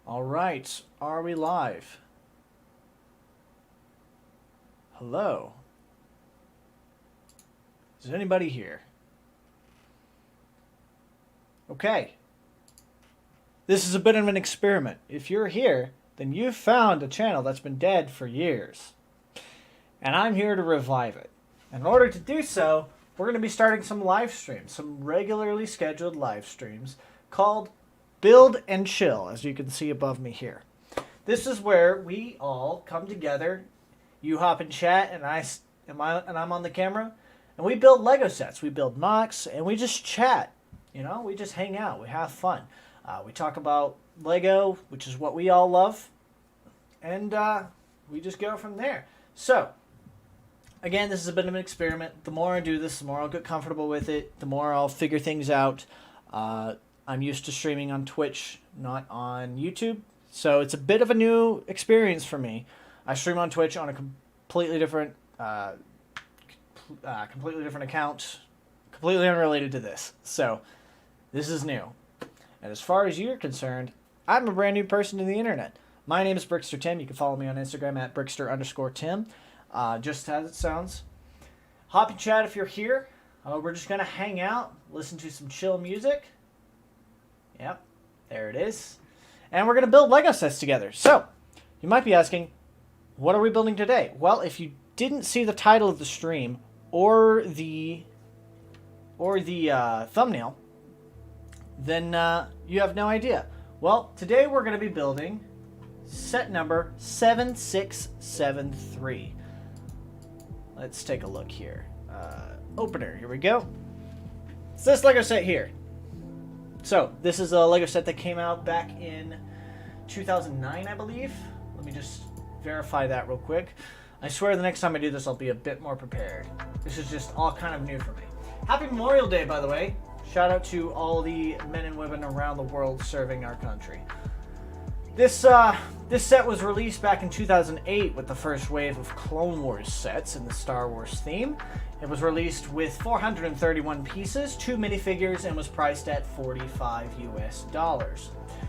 All right, are we live? Hello? Is anybody here? Okay. This is a bit of an experiment. If you're here, then you've found a channel that's been dead for years. And I'm here to revive it. In order to do so, we're going to be starting some live streams, some regularly scheduled live streams called Build and Chill, as you can see above me here. This is where we all come together. You hop in chat, and I'm on the camera, and we build Lego sets. We build mocks, and we just chat. You know, we just hang out. We have fun. We talk about Lego, which is what we all love, and we just go from there. So, again, this is a bit of an experiment. The more I do this, the more I'll get comfortable with it. The more I'll figure things out. I'm used to streaming on Twitch, not on YouTube. So it's a bit of a new experience for me. I stream on Twitch on a completely different account, completely unrelated to this. So this is new. And as far as you're concerned, I'm a brand new person to the internet. My name is Brickster Tim. You can follow me on Instagram at Brickster_Tim. Just as it sounds. Hop in chat if you're here. We're just going to hang out, listen to some chill music. Yep, there it is. And we're going to build Lego sets together. So, you might be asking, what are we building today? Well, if you didn't see the title of the stream or the thumbnail, then you have no idea. Well, today we're going to be building set number 7673. Let's take a look here. Opener, here we go. It's this Lego set here. So, this is a Lego set that came out back in 2009, I believe. Let me just verify that real quick. I swear the next time I do this, I'll be a bit more prepared. This is just all kind of new for me. Happy Memorial Day, by the way. Shout out to all the men and women around the world serving our country. This set was released back in 2008 with the first wave of Clone Wars sets in the Star Wars theme. It was released with 431 pieces, 2 minifigures, and was priced at $45 US.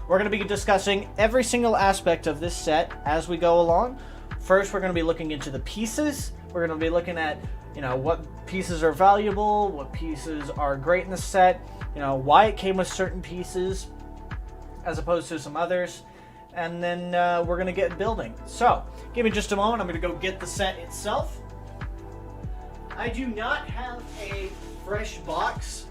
We're going to be discussing every single aspect of this set as we go along. First, we're going to be looking into the pieces. We're going to be looking at, you know, what pieces are valuable, what pieces are great in the set, you know, why it came with certain pieces as opposed to some others. And then we're going to get building. So, give me just a moment. I'm going to go get the set itself. I do not have a fresh box,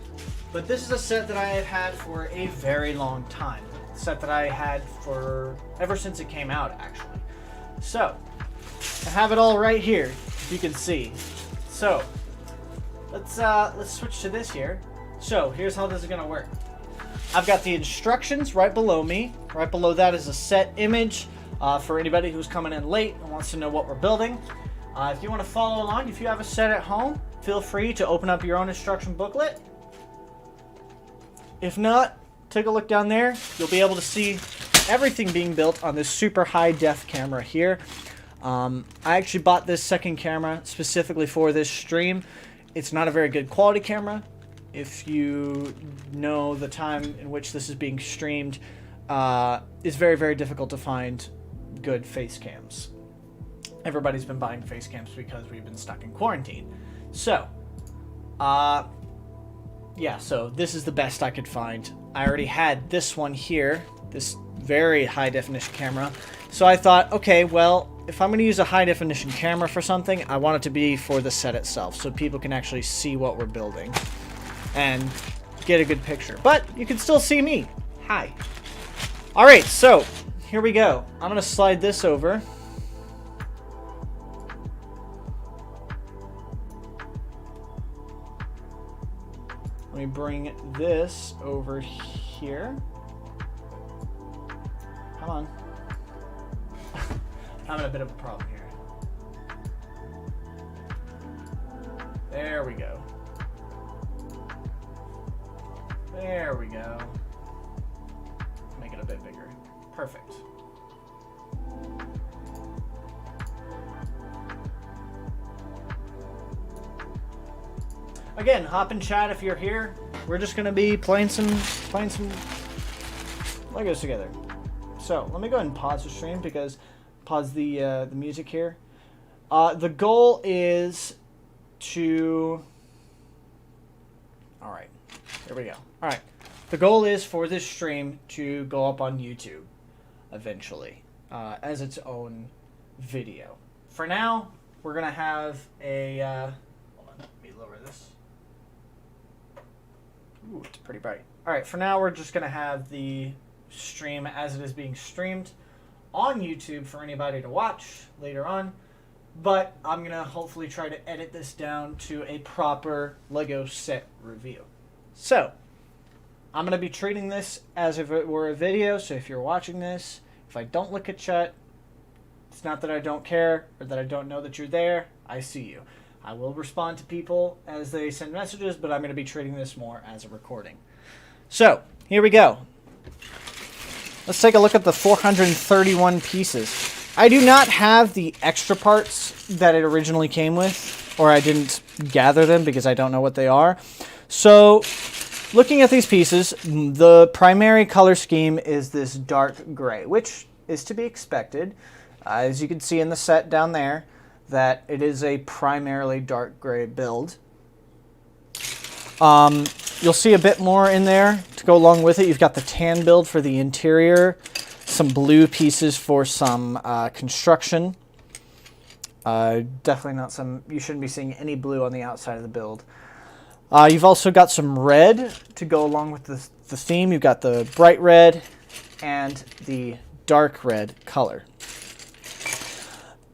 but this is a set that I have had for a very long time. A set that I had for ever since it came out, actually. So, I have it all right here, if you can see. So, let's switch to this here. So, here's how this is going to work. I've got the instructions right below me. Right below that is a set image for anybody who's coming in late and wants to know what we're building. If you want to follow along, if you have a set at home, feel free to open up your own instruction booklet. If not, take a look down there. You'll be able to see everything being built on this super high def camera here. I actually bought this second camera specifically for this stream. It's not a very good quality camera. If you know the time in which this is being streamed, it's very, very difficult to find good face cams. Everybody's been buying face cams because we've been stuck in quarantine. So, yeah, so this is the best I could find. I already had this one here, this very high definition camera. So I thought, okay, well, if I'm going to use a high definition camera for something, I want it to be for the set itself so people can actually see what we're building and get a good picture. But you can still see me. Hi. Alright, so here we go. I'm going to slide this over. Let me bring this over here. Come on. I'm having a bit of a problem here. There we go. There we go. Make it a bit bigger. Perfect. Again, hop in chat if you're here. We're just gonna be playing some Legos together. So let me go ahead and pause the stream because pause the music here. The goal is to. All right, here we go. All right, the goal is for this stream to go up on YouTube eventually as its own video. For now, we're gonna have a. Hold on, let me lower this. Ooh, it's pretty bright. All right, for now, we're just gonna have the stream as it is being streamed on YouTube for anybody to watch later on. But I'm going to hopefully try to edit this down to a proper Lego set review. So, I'm going to be treating this as if it were a video. So if you're watching this, if I don't look at chat, it's not that I don't care or that I don't know that you're there. I see you. I will respond to people as they send messages, but I'm going to be treating this more as a recording. So, here we go. Let's take a look at the 431 pieces. I do not have the extra parts that it originally came with, or I didn't gather them because I don't know what they are. So, looking at these pieces, the primary color scheme is this dark gray, which is to be expected. As you can see in the set down there, that it is a primarily dark gray build. You'll see a bit more in there to go along with it. You've got the tan build for the interior, some blue pieces for some construction. Definitely not some, you shouldn't be seeing any blue on the outside of the build. You've also got some red to go along with the theme. You've got the bright red and the dark red color.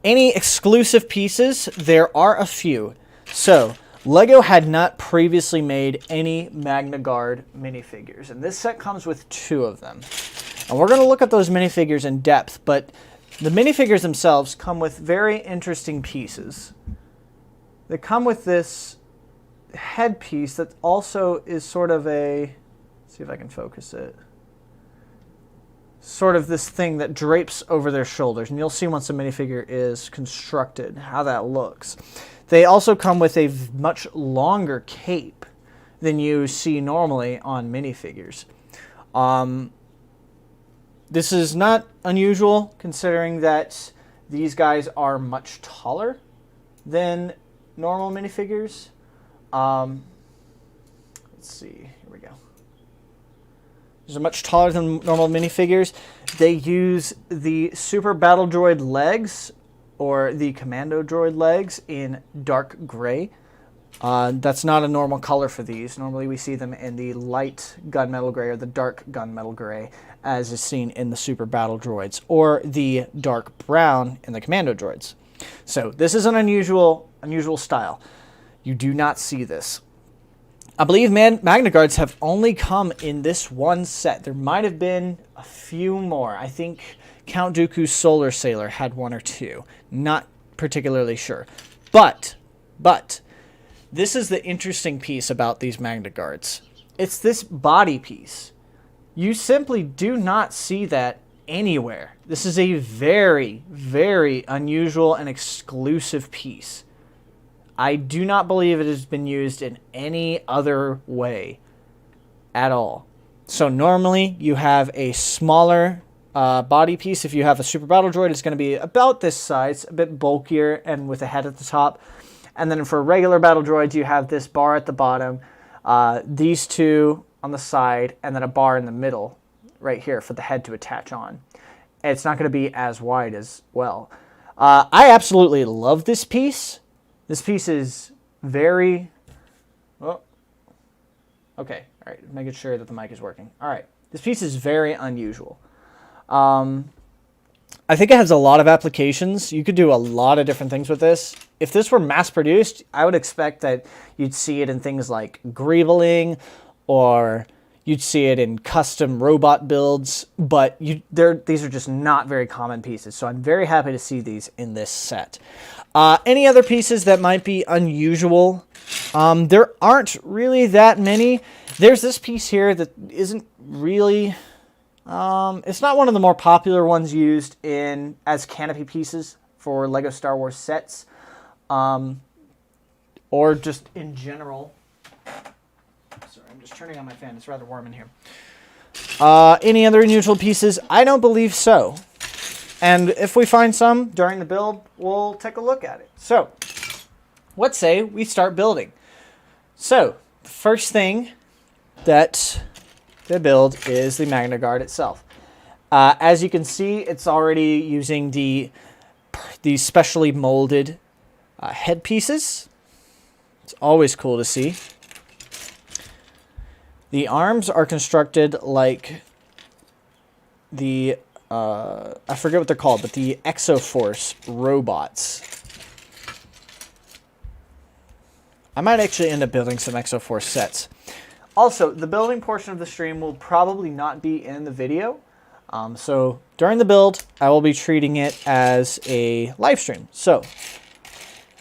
Any exclusive pieces? There are a few. So, LEGO had not previously made any Magnaguard minifigures, and this set comes with 2 of them. And we're going to look at those minifigures in depth, but the minifigures themselves come with very interesting pieces. They come with this headpiece that also is sort of a, let's see if I can focus it, sort of this thing that drapes over their shoulders, and you'll see once the minifigure is constructed how that looks. They also come with a much longer cape than you see normally on minifigures. This is not unusual considering that these guys are much taller than normal minifigures. Let's see, here we go. These are much taller than normal minifigures. They use the Super Battle Droid legs or the Commando Droid legs in dark gray. That's not a normal color for these. Normally we see them in the light gunmetal gray or the dark gunmetal gray, as is seen in the Super Battle Droids, or the dark brown in the Commando Droids. So this is an unusual style. You do not see this. I believe Magnaguards have only come in this one set. There might have been a few more. I think Count Dooku's Solar Sailor had 1 or 2. Not particularly sure. But, this is the interesting piece about these Magnaguards. It's this body piece. You simply do not see that anywhere. This is a very, very unusual and exclusive piece. I do not believe it has been used in any other way at all. So normally you have a smaller body piece. If you have a Super Battle Droid, it's going to be about this size, a bit bulkier and with a head at the top. And then for regular Battle Droids, you have this bar at the bottom, these 2 on the side, and then a bar in the middle right here for the head to attach on. And it's not going to be as wide as well. I absolutely love this piece. This piece is very... Oh, okay, all right, making sure that the mic is working. All right, this piece is very unusual. I think it has a lot of applications. You could do a lot of different things with this. If this were mass-produced, I would expect that you'd see it in things like greebling, or you'd see it in custom robot builds, but these are just not very common pieces, so I'm very happy to see these in this set. Any other pieces that might be unusual? There aren't really that many. There's this piece here that isn't really... it's not one of the more popular ones used as Canopy pieces for LEGO Star Wars sets, or just in general. Sorry, I'm just turning on my fan. It's rather warm in here. Any other unusual pieces? I don't believe so. And if we find some during the build, we'll take a look at it. So, let's say we start building. So, the first thing that they build is the Magnaguard itself. As you can see, it's already using the specially molded headpieces. It's always cool to see. The arms are constructed like the, I forget what they're called, but the Exoforce robots. I might actually end up building some Exoforce sets. Also, the building portion of the stream will probably not be in the video. So during the build, I will be treating it as a live stream. So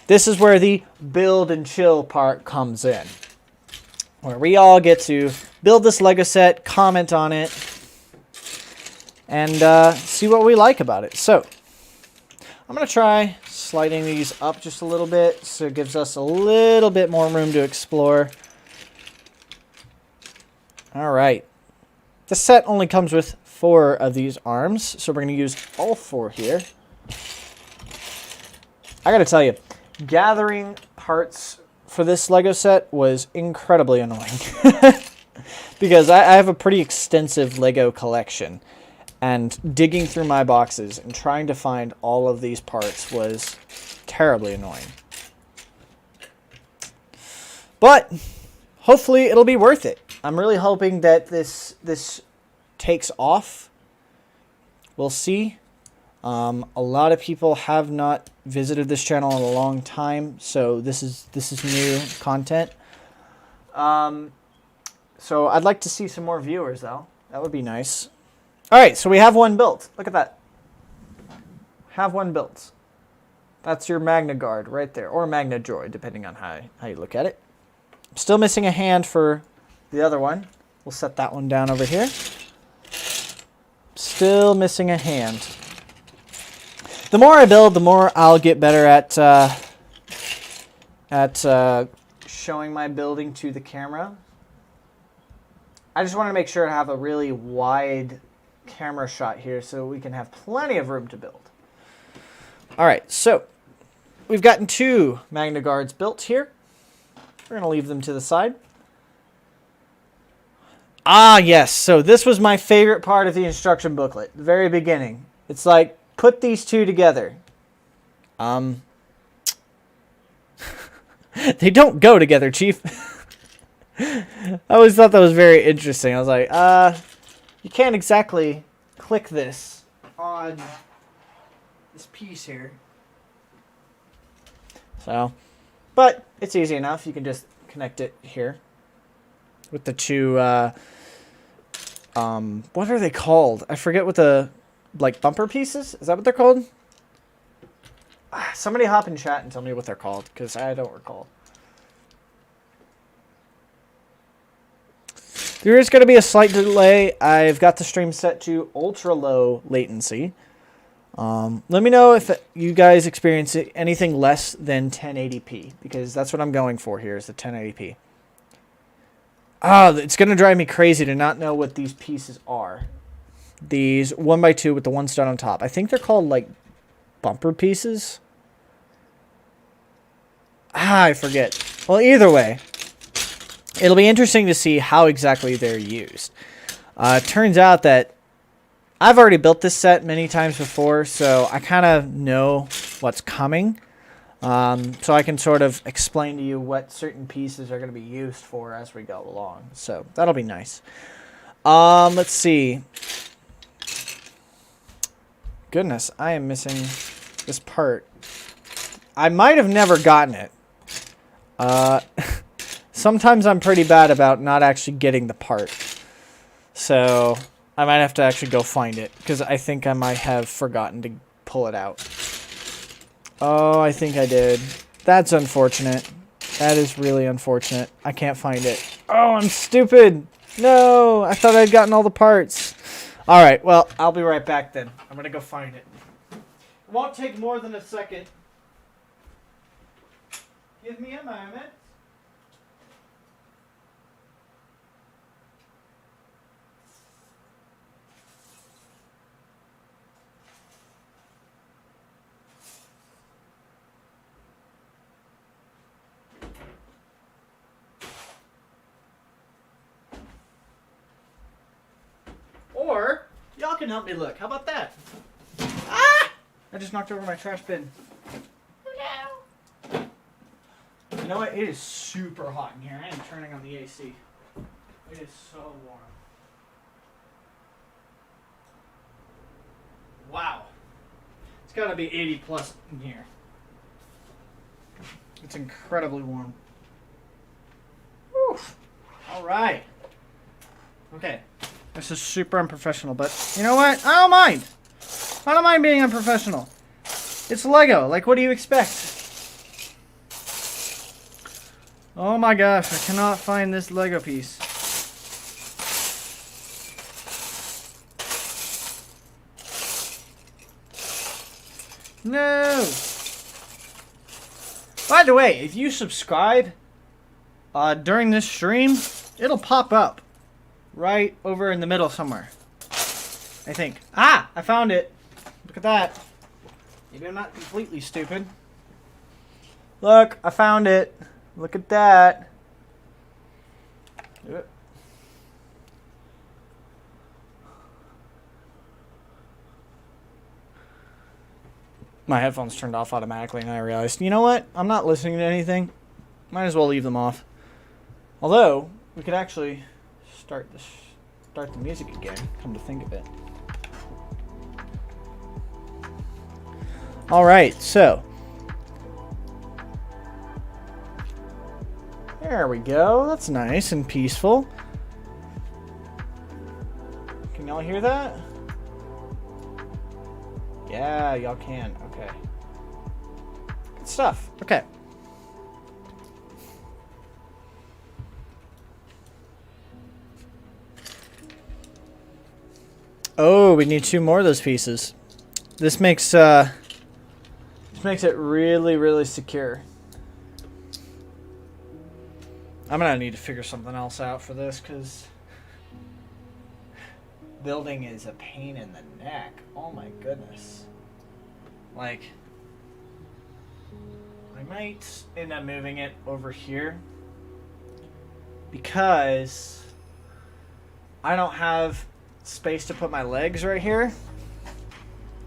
this is where the build and chill part comes in, where we all get to build this Lego set, comment on it, and see what we like about it. So I'm going to try sliding these up just a little bit so it gives us a little bit more room to explore. All right. The set only comes with 4 of these arms, so we're going to use all 4 here. I got to tell you, gathering parts for this Lego set was incredibly annoying because I have a pretty extensive Lego collection, and digging through my boxes and trying to find all of these parts was terribly annoying. But hopefully it'll be worth it. I'm really hoping that this takes off. We'll see. A lot of people have not visited this channel in a long time, so this is new content. So I'd like to see some more viewers, though. That would be nice. All right, so we have one built. Look at that. Have one built. That's your Magnaguard right there, or Magnaguard, depending on how you look at it. Still missing a hand for the other one. We'll set that one down over here. Still missing a hand. The more I build, the more I'll get better at showing my building to the camera. I just want to make sure I have a really wide camera shot here so we can have plenty of room to build. All right, so we've gotten 2 Magnaguards built here. We're going to leave them to the side. Ah, yes. So this was my favorite part of the instruction booklet, the very beginning. It's like, put these 2 together. They don't go together, Chief. I always thought that was very interesting. I was like, you can't exactly click this on this piece here. So, but it's easy enough. You can just connect it here with the 2, what are they called? I forget what the, like, bumper pieces? Is that what they're called? Somebody hop in chat and tell me what they're called, because I don't recall. There is going to be a slight delay. I've got the stream set to ultra low latency. Let me know if you guys experience anything less than 1080p, because that's what I'm going for here is the 1080p. It's going to drive me crazy to not know what these pieces are. These 1x2 with the 1 stud on top. I think they're called, like, bumper pieces. I forget. Well, either way, it'll be interesting to see how exactly they're used. It turns out that I've already built this set many times before, so I kind of know what's coming. So I can sort of explain to you what certain pieces are going to be used for as we go along. So that'll be nice. Let's see. Goodness, I am missing this part. I might have never gotten it. Sometimes I'm pretty bad about not actually getting the part. So I might have to actually go find it, because I think I might have forgotten to pull it out. Oh, I think I did. That's unfortunate. That is really unfortunate. I can't find it. Oh, I'm stupid. No, I thought I'd gotten all the parts. All right, well, I'll be right back then. I'm going to go find it. It won't take more than a second. Give me a moment. Or y'all can help me look. How about that? Ah! I just knocked over my trash bin. You know what? It is super hot in here. I am turning on the AC. It is so warm. Wow. It's got to be 80 plus in here. It's incredibly warm. Whew. All right. Okay. This is super unprofessional, but you know what? I don't mind. I don't mind being unprofessional. It's Lego. Like, what do you expect? Oh my gosh, I cannot find this Lego piece. No! By the way, if you subscribe during this stream, it'll pop up right over in the middle somewhere. I think. Ah! I found it. Look at that. Maybe I'm not completely stupid. Look, I found it. Look at that. My headphones turned off automatically and I realized, you know what? I'm not listening to anything. Might as well leave them off. Although, we could actually start the music again, come to think of it. Alright, so. There we go. That's nice and peaceful. Can y'all hear that? Yeah, y'all can. Okay. Good stuff. Okay. Oh, we need 2 more of those pieces. This makes it really, really secure. I'm gonna need to figure something else out for this because building is a pain in the neck. Oh my goodness. Like, I might end up moving it over here because I don't have space to put my legs right here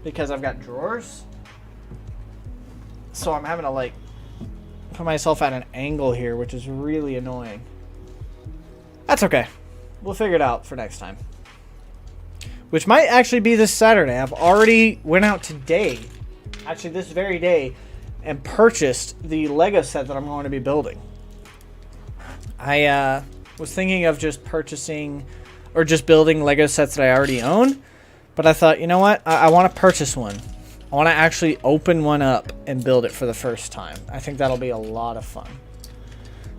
because I've got drawers. So I'm having to like put myself at an angle here, which is really annoying. That's okay. We'll figure it out for next time. Which might actually be this Saturday. I've already went out today, actually this very day, and purchased the Lego set that I'm going to be building. I was thinking of just purchasing or just building Lego sets that I already own. But I thought, you know what? I want to purchase one. I want to actually open one up and build it for the first time. I think that'll be a lot of fun.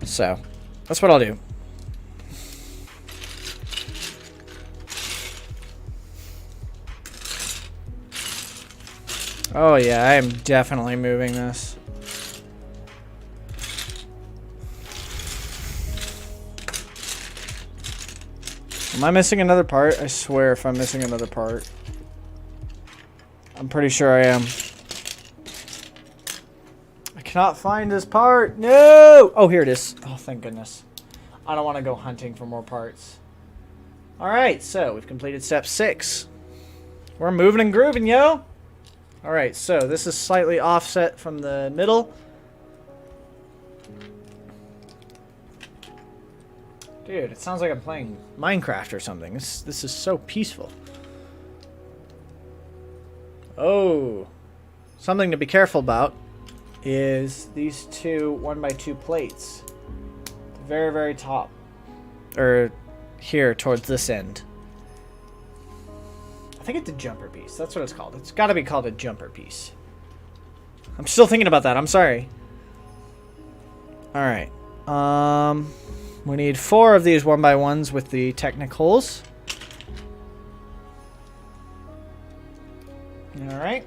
So, that's what I'll do. Oh yeah, I am definitely moving this. Am I missing another part? I swear if I'm missing another part. I'm pretty sure I am. I cannot find this part. No! Oh, here it is. Oh, thank goodness. I don't want to go hunting for more parts. Alright, so we've completed step 6. We're moving and grooving, yo! Alright, so this is slightly offset from the middle. Dude, it sounds like I'm playing Minecraft or something. This is so peaceful. Oh, something to be careful about is these 2 1x2 plates. The very, very top. Or here towards this end. I think it's a jumper piece. That's what it's called. It's got to be called a jumper piece. I'm still thinking about that. I'm sorry. Alright. We need 4 of these 1x1s with the technicals. Alright.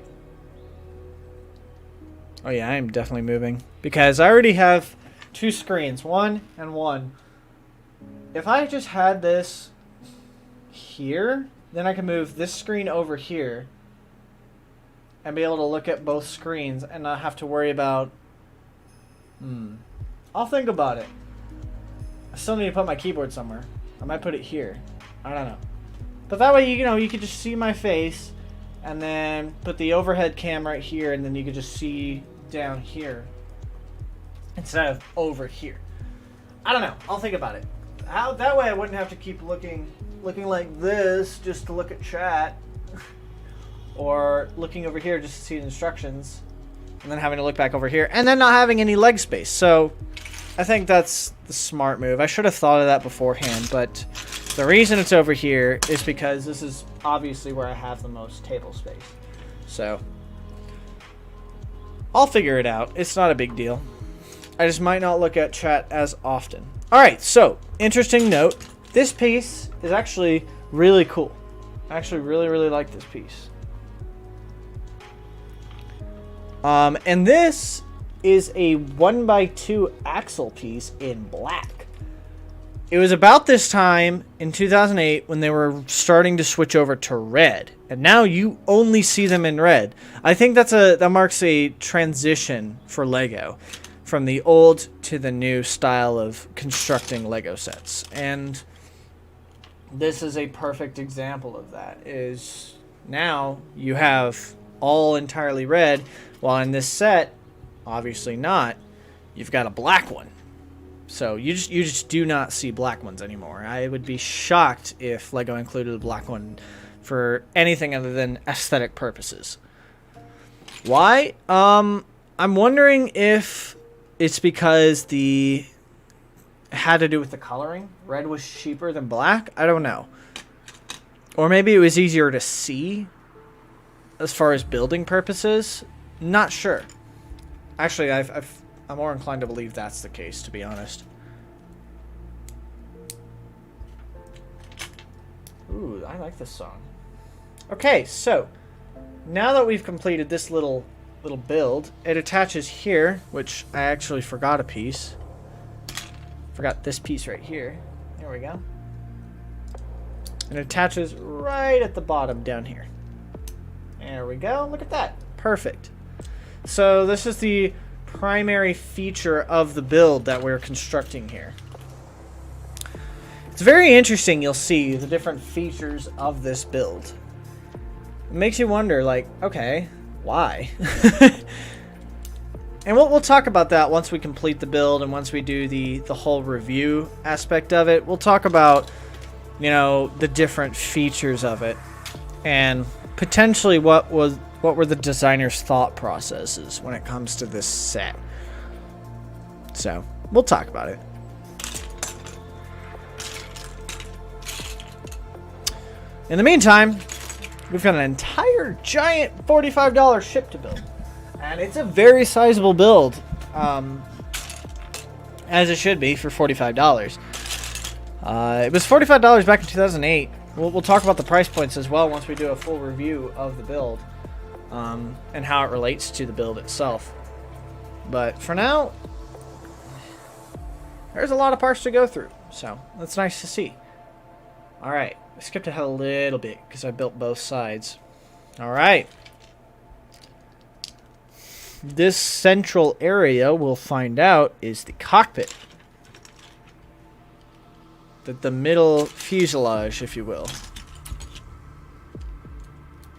Oh yeah, I am definitely moving. Because I already have 2 screens. 1 and 1. If I just had this here, then I can move this screen over here. And be able to look at both screens and not have to worry about... I'll think about it. I still need to put my keyboard somewhere. I might put it here. I don't know. But that way, you know, you could just see my face, and then put the overhead cam right here, and then you could just see down here instead of over here. I don't know. I'll think about it. That way I wouldn't have to keep looking like this just to look at chat, or looking over here just to see the instructions, and then having to look back over here, and then not having any leg space. So I think that's the smart move. I should have thought of that beforehand, but the reason it's over here is because this is obviously where I have the most table space. So I'll figure it out. It's not a big deal. I just might not look at chat as often. All right, so interesting note. This piece is actually really cool. I actually really like this piece. And this is a 1x2 axle piece in black. It was about this time in 2008 when they were starting to switch over to red, and now you only see them in red. I think that marks a transition for Lego from the old to the new style of constructing Lego sets, and this is a perfect example of that. Is now you have all entirely red, while in this set, obviously not, you've got a black one. So you just do not see black ones anymore. I would be shocked if Lego included a black one for anything other than aesthetic purposes. Why? I'm wondering if it's because it had to do with the coloring. Red was cheaper than black. I don't know. Or maybe it was easier to see as far as building purposes. Not sure. Actually, I'm more inclined to believe that's the case, to be honest. Ooh, I like this song. Okay, so now that we've completed this little build, it attaches here, which I actually forgot a piece. Forgot this piece right here. There we go. And it attaches right at the bottom down here. There we go. Look at that. Perfect. So this is the primary feature of the build that we're constructing here. It's very interesting. You'll see the different features of this build. It makes you wonder, like, okay, why? And we'll talk about that once we complete the build and once we do the whole review aspect of it. We'll talk about, you know, the different features of it and potentially what were the designer's thought processes when it comes to this set. So, we'll talk about it. In the meantime, we've got an entire giant $45 ship to build. And it's a very sizable build, as it should be for $45. It was $45 back in 2008. We'll talk about the price points as well once we do a full review of the build. And how it relates to the build itself. But for now, there's a lot of parts to go through, so that's nice to see. Alright, I skipped ahead a little bit because I built both sides. Alright. This central area, we'll find out, is the cockpit. The middle fuselage, if you will.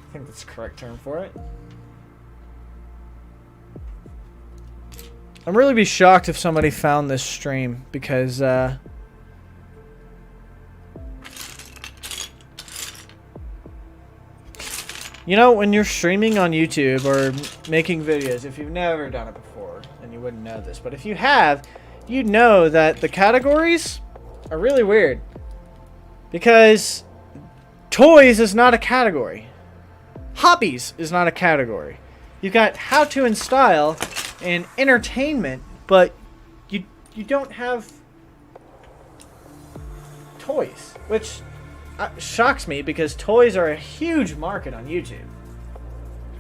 I think that's the correct term for it. I'd really be shocked if somebody found this stream because you know, when you're streaming on YouTube or making videos, if you've never done it before, then you wouldn't know this, but if you have, you'd know that the categories are really weird because toys is not a category. Hobbies is not a category. You've got how to and style and entertainment, but you don't have toys, which shocks me because toys are a huge market on YouTube.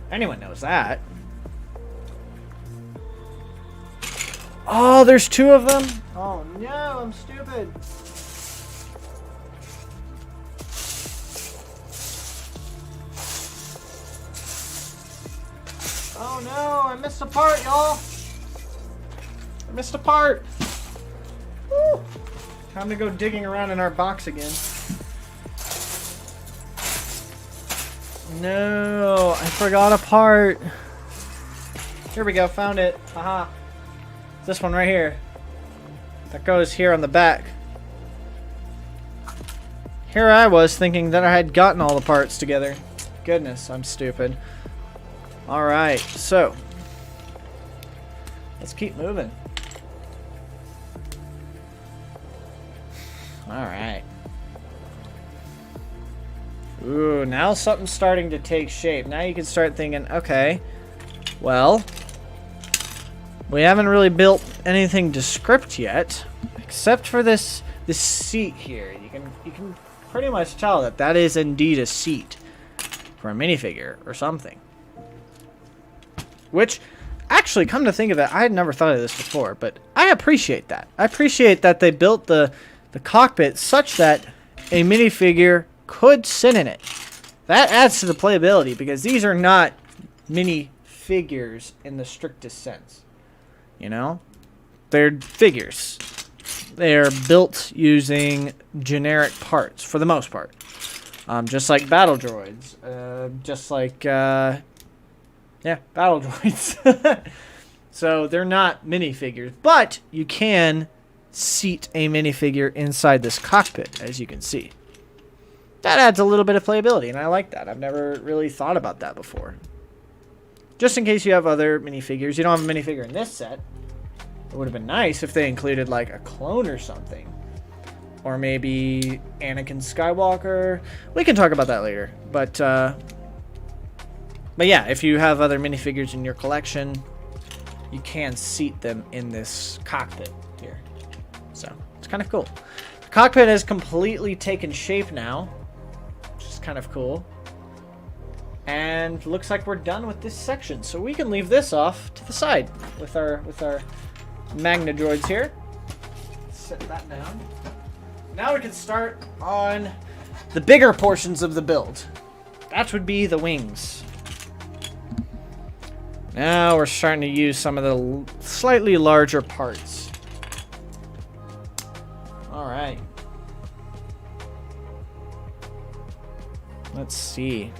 Anyone knows that. Oh, there's two of them? Oh no, I'm stupid. Oh no, I missed a part, y'all. I missed a part. Woo. Time to go digging around in our box again. No, I forgot a part. Here we go, found it. Haha. This one right here. That goes here on the back. Here I was thinking that I had gotten all the parts together. Goodness, I'm stupid. Alright, so. Let's keep moving. Alright. Ooh, now something's starting to take shape. Now you can start thinking, okay, well, we haven't really built anything to script yet, except for this seat here. You can pretty much tell that that is indeed a seat for a minifigure or something. Which, actually, come to think of it, I had never thought of this before, but I appreciate that. I appreciate that they built the cockpit such that a minifigure could sit in it. That adds to the playability because these are not minifigures in the strictest sense. You know? They're figures. They're built using generic parts for the most part. Just like battle droids. Just like, yeah, battle droids. So they're not minifigures, but you can seat a minifigure inside this cockpit, as you can see. That adds a little bit of playability, and I like that. I've never really thought about that before. Just in case you have other minifigures. You don't have a minifigure in this set. It would have been nice if they included, like, a clone or something. Or maybe Anakin Skywalker. We can talk about that later. But yeah, if you have other minifigures in your collection, you can seat them in this cockpit here. So, it's kind of cool. The cockpit has completely taken shape now, which is kind of cool. And looks like we're done with this section. So we can leave this off to the side with our Magna droids here. Set that down. Now we can start on the bigger portions of the build. That would be the wings. Now we're starting to use some of the slightly larger parts. Alright. Let's see.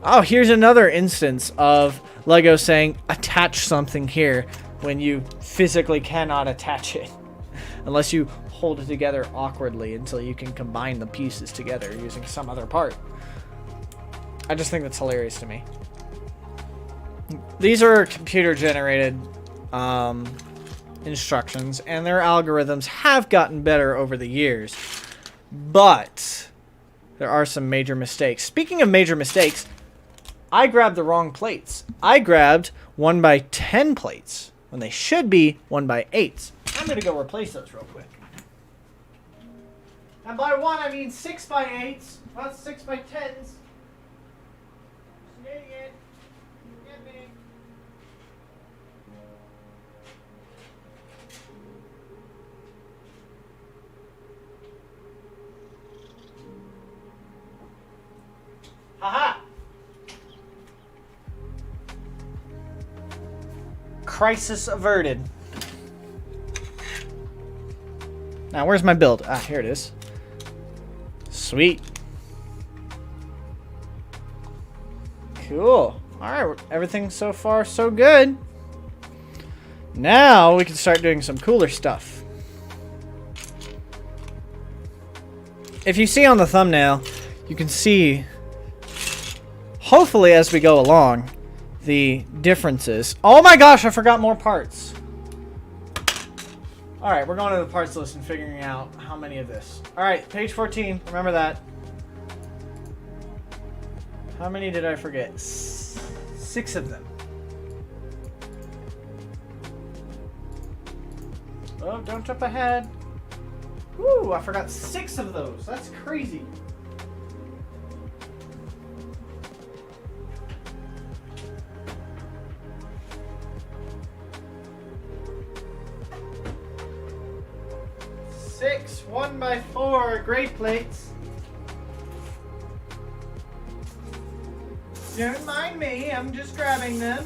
Oh, here's another instance of LEGO saying, attach something here when you physically cannot attach it. Unless you hold it together awkwardly until you can combine the pieces together using some other part. I just think that's hilarious to me. These are computer-generated instructions, and their algorithms have gotten better over the years. But there are some major mistakes. Speaking of major mistakes, I grabbed the wrong plates. I grabbed 1x10 plates when they should be 1x8s. I'm going to go replace those real quick. And by 1, I mean 6x8s, not 6x10s. Idiot. Get me. Haha! Crisis averted. Now, where's my build? Ah, here it is. Sweet. Cool. Alright, everything so far so good. Now we can start doing some cooler stuff. If you see on the thumbnail, you can see, hopefully as we go along, the differences. Oh my gosh, I forgot more parts. Alright, we're going to the parts list and figuring out how many of this. Alright, page 14. Remember that. How many did I forget? 6 of them. Oh, don't jump ahead. Woo, I forgot 6 of those. That's crazy. Six 1x4 great plates. Don't mind me, I'm just grabbing them.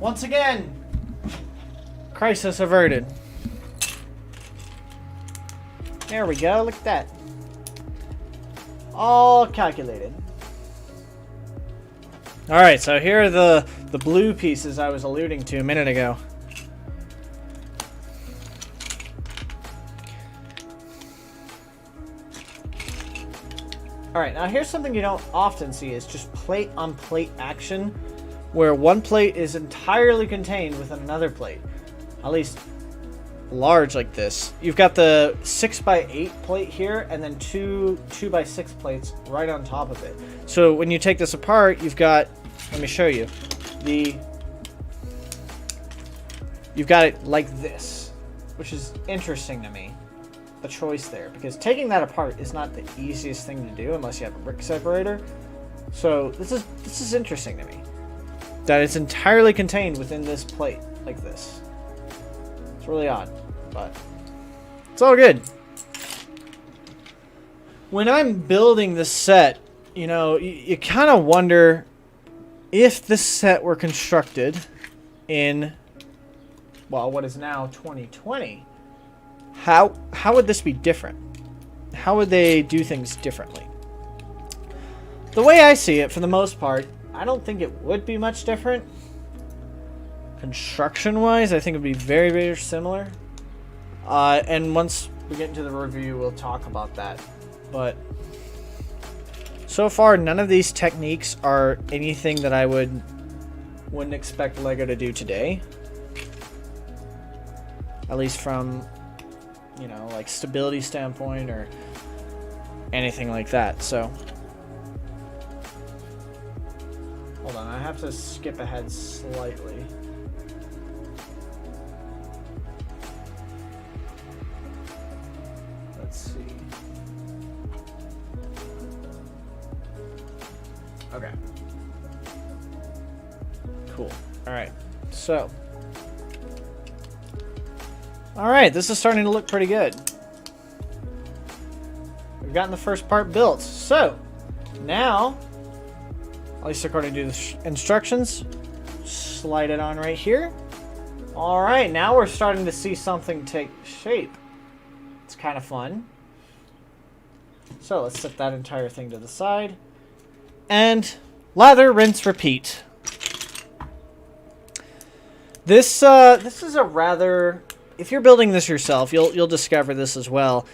Once again, crisis averted. There we go, look at that. All calculated. Alright, so here are the blue pieces I was alluding to a minute ago. Alright, now here's something you don't often see, is just plate on plate action, where one plate is entirely contained within another plate. At least large like this. You've got the 6x8 plate here, and then two 2x6 plates right on top of it. So when you take this apart, you've got, let me show you, you've got it like this, which is interesting to me, the choice there, because taking that apart is not the easiest thing to do unless you have a brick separator. So this is interesting to me, that it's entirely contained within this plate like this. It's really odd, but it's all good. When I'm building this set, you know, you kind of wonder if this set were constructed in, well, what is now 2020, how would this be different? How would they do things differently? The way I see it, for the most part, I don't think it would be much different. Construction-wise, I think it would be very, very similar. And once we get into the review, we'll talk about that. But so far, none of these techniques are anything that I wouldn't expect LEGO to do today. At least from, you know, like stability standpoint or anything like that. So hold on, I have to skip ahead slightly. Let's see. Okay. Cool. All right. So, all right, this is starting to look pretty good. We've gotten the first part built. So, now, at least according to the instructions, slide it on right here. All right, now we're starting to see something take shape. It's kind of fun. So let's set that entire thing to the side. And lather, rinse, repeat. This is a rather, if you're building this yourself, you'll discover this as well.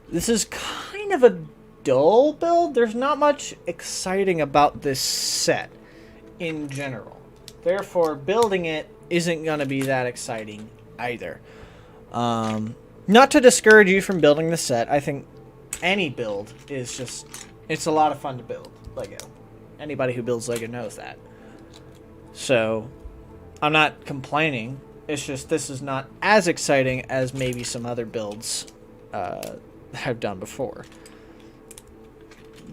This is kind of a dull build. There's not much exciting about this set in general. Therefore, building it isn't going to be that exciting either. Not to discourage you from building the set. I think any build is just, it's a lot of fun to build LEGO. Anybody who builds LEGO knows that. So, I'm not complaining. It's just this is not as exciting as maybe some other builds I've done before.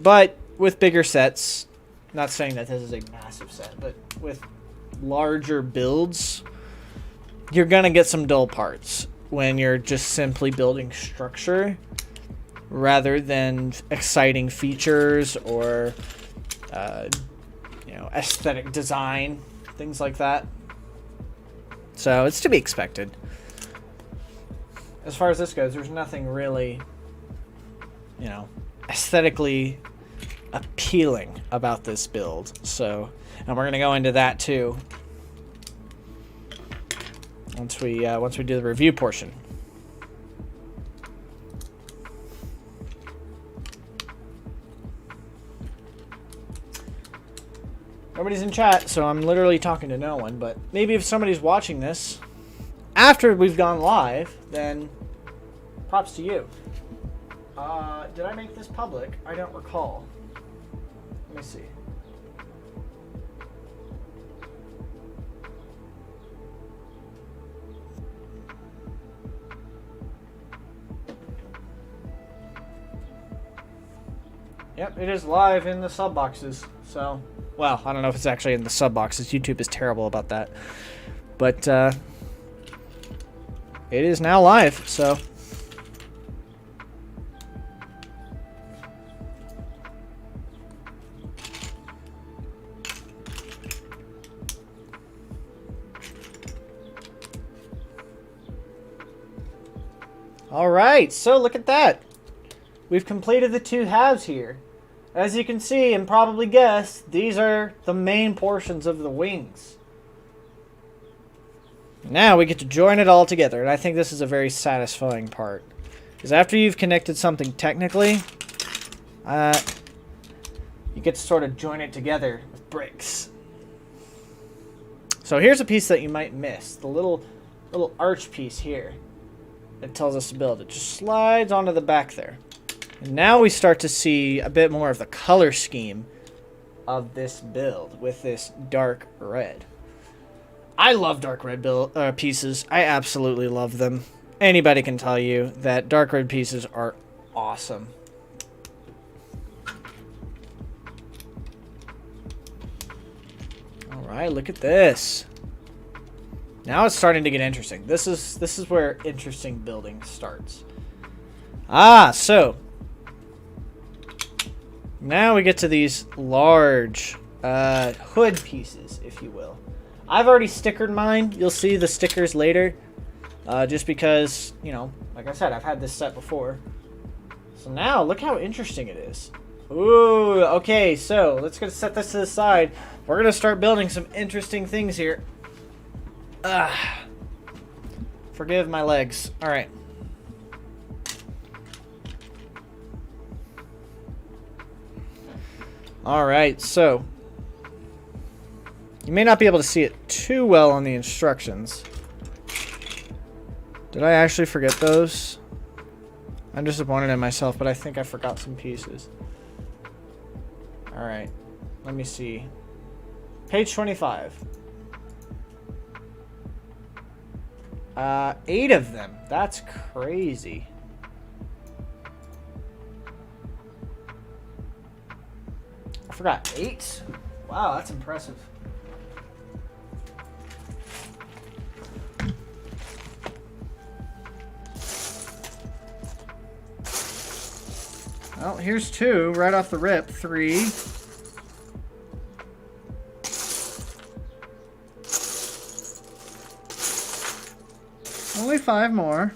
But with bigger sets, not saying that this is a massive set, but with larger builds, you're going to get some dull parts when you're just simply building structure rather than exciting features or you know, aesthetic design, things like that. So it's to be expected. As far as this goes, there's nothing really, you know, aesthetically appealing about this build. So, and we're going to go into that too once we do the review portion. Nobody's in chat, so I'm literally talking to no one, but maybe if somebody's watching this after we've gone live, then props to you. Did I make this public? I don't recall. Let me see. Yep, it is live in the sub boxes. So, well, I don't know if it's actually in the sub boxes. YouTube is terrible about that. But it is now live, so Alright, so look at that. We've completed the two halves here. As you can see and probably guess, these are the main portions of the wings. Now we get to join it all together, and I think this is a very satisfying part. Because after you've connected something technically, you get to sort of join it together with bricks. So here's a piece that you might miss. The little arch piece here. It tells us to build. It just slides onto the back there. And now we start to see a bit more of the color scheme of this build with this dark red. I love dark red pieces. I absolutely love them. Anybody can tell you that dark red pieces are awesome. Alright, look at this. Now it's starting to get interesting. This is where interesting building starts. So now we get to these large hood pieces, if you will. I've already stickered mine. You'll see the stickers later. Just because, you know, like I said, I've had this set before. So now, look how interesting it is. Ooh, okay, so let's go set this to the side. We're going to start building some interesting things here. Forgive my legs. Alright. Alright, so you may not be able to see it too well on the instructions. Did I actually forget those? I'm disappointed in myself, but I think I forgot some pieces. Alright, let me see. Page 25. 8 of them. That's crazy. I forgot 8? Wow, that's impressive. Well, here's 2 right off the rip. 3. Only 5 more.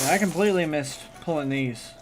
Yeah, I completely missed pulling these.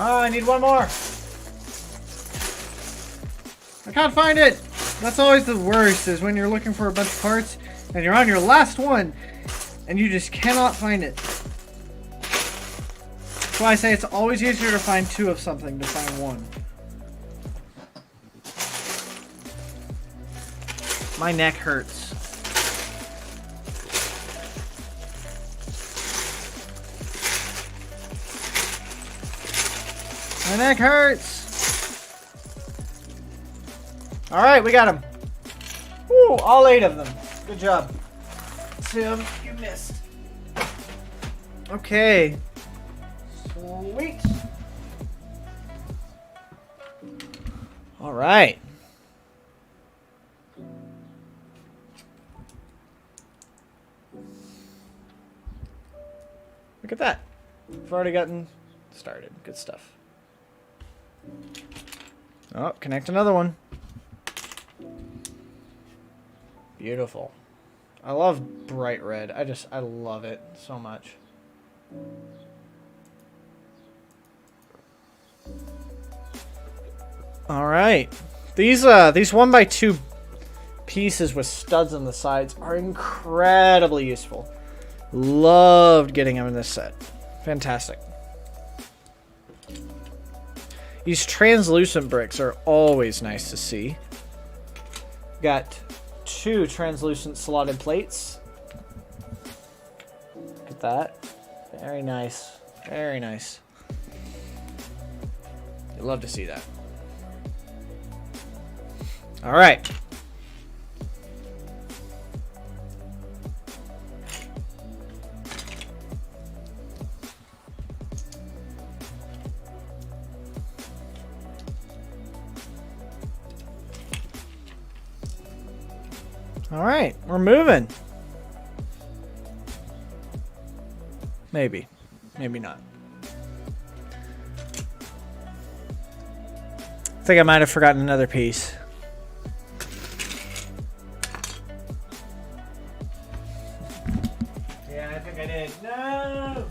Oh, I need one more. I can't find it. That's always the worst, is when you're looking for a bunch of parts and you're on your last one and you just cannot find it. That's why I say it's always easier to find 2 of something to find 1. My neck hurts. My neck hurts. Alright, we got him. Woo, all 8 of them. Good job. Tim, you missed. Okay. Sweet. Alright. Look at that. We've already gotten started. Good stuff. Oh, connect another one. Beautiful. I love bright red. I love it so much. All right. These 1x2 pieces with studs on the sides are incredibly useful. Loved getting them in this set. Fantastic. These translucent bricks are always nice to see. Got 2 translucent slotted plates. Look at that. Very nice. Very nice. You'd love to see that. All right. All right, we're moving. Maybe. Maybe not. I think I might have forgotten another piece. Yeah, I think I did. No!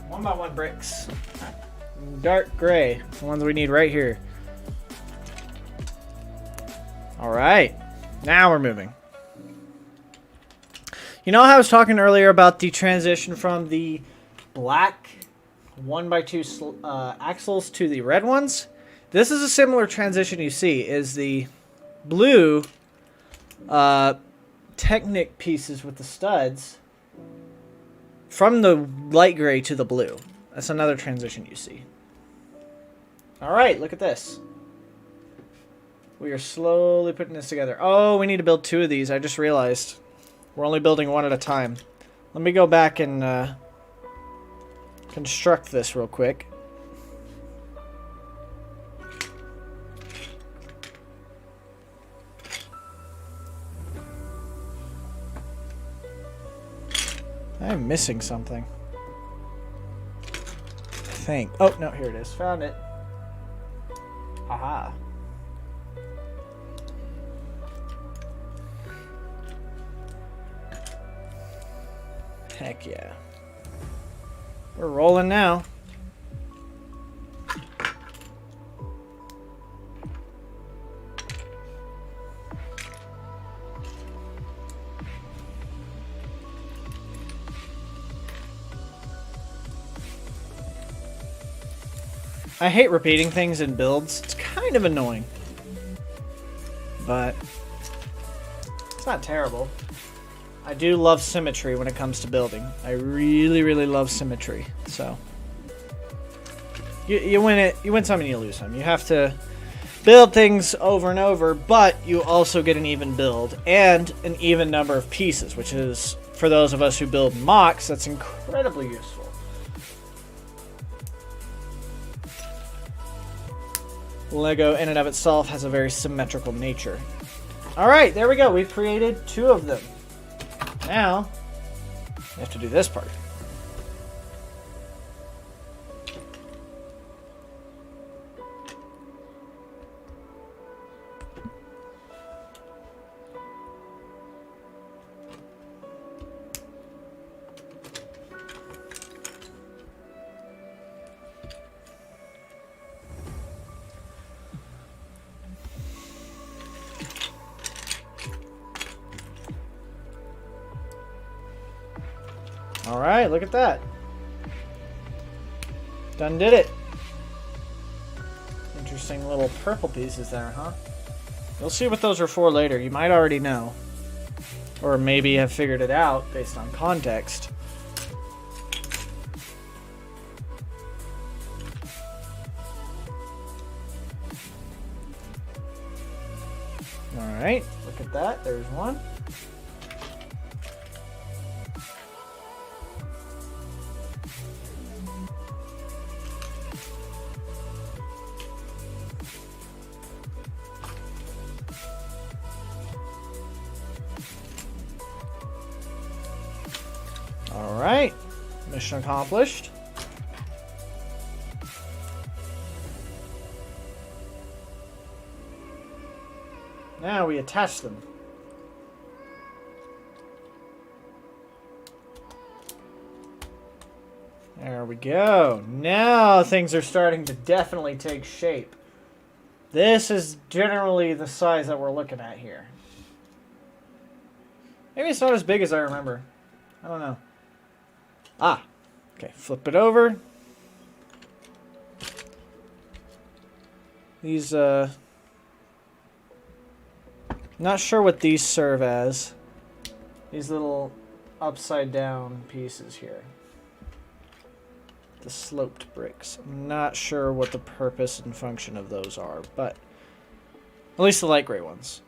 1x1 bricks. Dark gray. The ones we need right here. Alright. Now we're moving. You know how I was talking earlier about the transition from the black 1x2 axles to the red ones? This is a similar transition you see, is the blue Technic pieces with the studs from the light gray to the blue. That's another transition you see. Alright, look at this. We are slowly putting this together. Oh, we need to build 2 of these. I just realized. We're only building 1 at a time. Let me go back and construct this real quick. I'm missing something. I think. Oh, no, here it is. Found it. Aha. Heck yeah. We're rolling now. I hate repeating things in builds. It's kind of annoying. But it's not terrible. I do love symmetry when it comes to building. I really, really love symmetry. So you win it. You win some and you lose some. You have to build things over and over, but you also get an even build and an even number of pieces, which is, for those of us who build mocks, that's incredibly useful. Lego in and of itself has a very symmetrical nature. All right, there we go. We've created 2 of them. Now, we have to do this part. Alright, look at that. Done did it. Interesting little purple pieces there, huh? You'll see what those are for later. You might already know. Or maybe have figured it out based on context. Alright, look at that. There's one. Alright, mission accomplished. Now we attach them. There we go. Now things are starting to definitely take shape. This is generally the size that we're looking at here. Maybe it's not as big as I remember. I don't know. Ah. Okay, flip it over. These, not sure what these serve as. These little upside down pieces here. The sloped bricks. I'm not sure what the purpose and function of those are, but at least the light gray ones.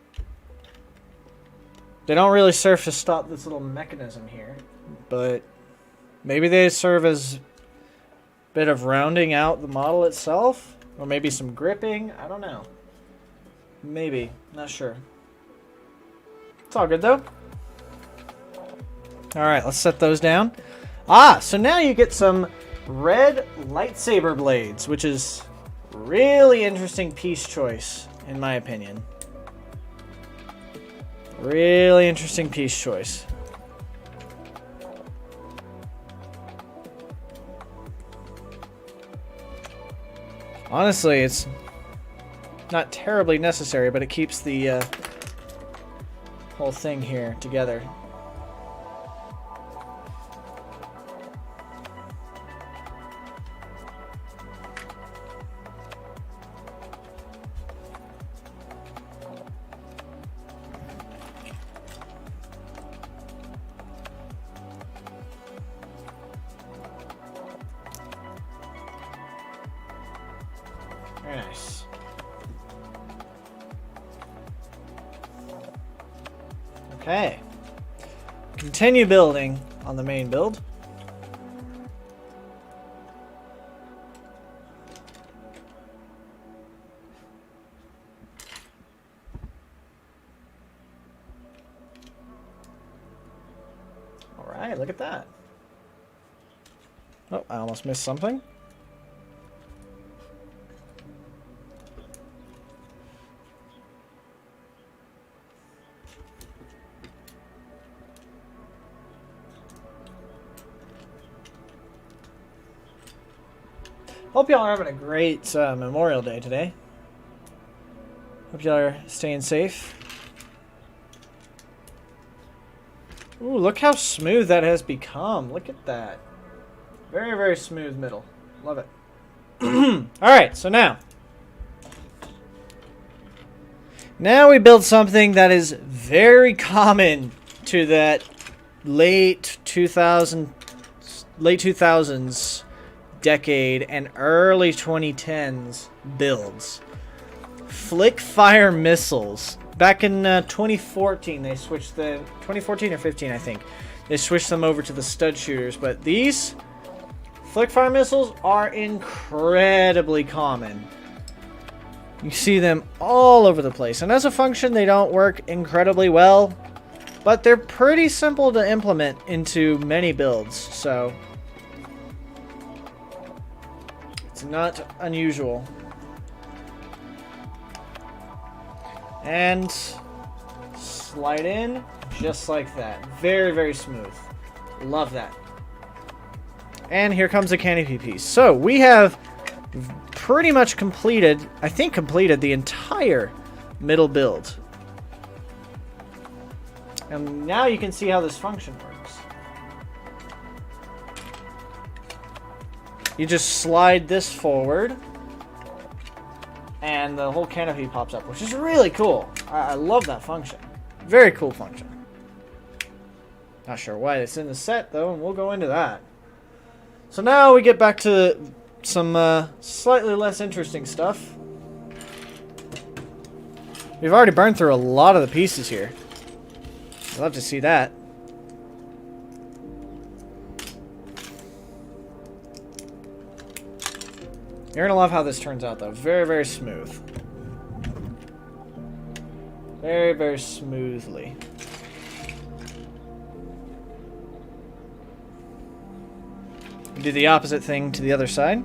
They don't really serve to stop this little mechanism here, but maybe they serve as a bit of rounding out the model itself, or maybe some gripping. I don't know. Maybe. Not sure. It's all good though. Alright, let's set those down. Ah, so now you get some red lightsaber blades, which is really interesting piece choice, in my opinion. Really interesting piece choice. Honestly, it's not terribly necessary, but it keeps the whole thing here together. Very nice. Okay. Continue building on the main build. All right, look at that. Oh, I almost missed something. Hope y'all are having a great Memorial Day today. Hope y'all are staying safe. Ooh, look how smooth that has become. Look at that. Very, very smooth middle. Love it. Alright, so now. Now we build something that is very common to that late 2000s decade and early 2010s builds. Flick fire missiles. Back in 2014, they switched the 2014 or 15, I think. They switched them over to the stud shooters, but these flick fire missiles are incredibly common. You see them all over the place, and as a function, they don't work incredibly well, but they're pretty simple to implement into many builds, so it's not unusual. And slide in just like that. Very, very smooth. Love that. And here comes the canopy piece. So we have pretty much completed, I think completed the entire middle build. And now you can see how this function works. You just slide this forward, and the whole canopy pops up, which is really cool. I love that function. Very cool function. Not sure why it's in the set, though, and we'll go into that. So now we get back to some slightly less interesting stuff. We've already burned through a lot of the pieces here. I'd love to see that. You're gonna love how this turns out, though. Very, very smooth. Very, very smoothly. Do the opposite thing to the other side.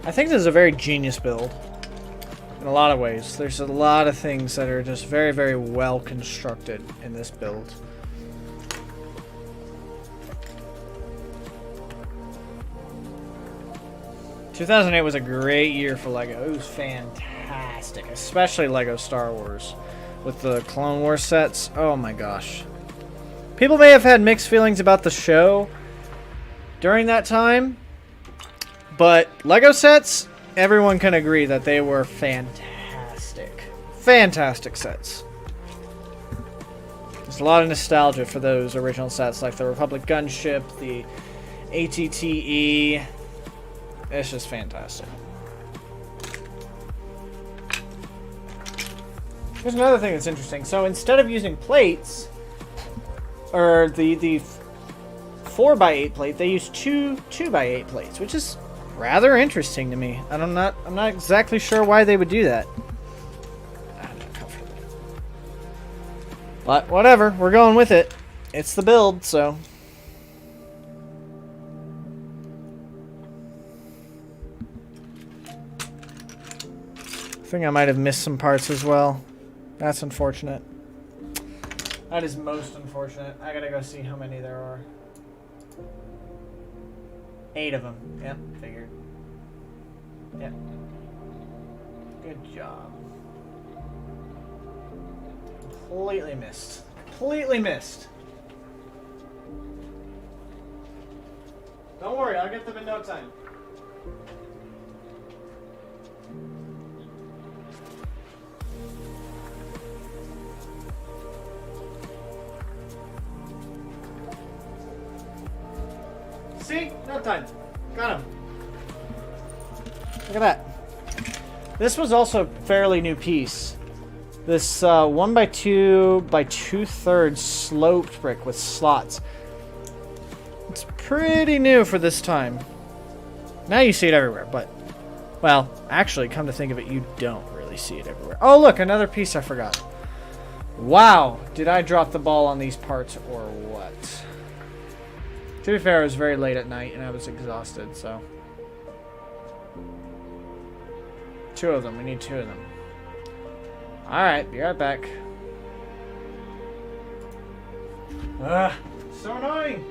I think this is a very genius build. in a lot of ways. There's a lot of things that are just very, very well constructed in this build. ...2008 was a great year for LEGO. It was fantastic, especially LEGO Star Wars. With the Clone Wars sets, oh my gosh. People may have had mixed feelings about the show during that time, but LEGO sets, everyone can agree that they were fantastic. Fantastic sets. There's a lot of nostalgia for those original sets, like the Republic gunship, the ATTE. It's just fantastic. Here's another thing that's interesting. So instead of using plates, or the 4x8 plate, they use two 2x8 plates, which is rather interesting to me. And I'm not exactly sure why they would do that. I'm not comfortable. But whatever, we're going with it. It's the build, so. I think I might have missed some parts as well. That's unfortunate. That is most unfortunate. I gotta go see how many there are. 8 of them. Yep, figured. Yep. Good job. Completely missed. Completely missed. Don't worry, I'll get them in no time. See? No time. Got him. Look at that. This was also a fairly new piece. This 1x2 by 2/3 sloped brick with slots. It's pretty new for this time. Now you see it everywhere, but... Well, actually, come to think of it, you don't really see it everywhere. Oh, look, another piece I forgot. Wow, did I drop the ball on these parts or what? To be fair, it was very late at night and I was exhausted, so. 2 of them. We need 2 of them. Alright, be right back. Ugh, so annoying!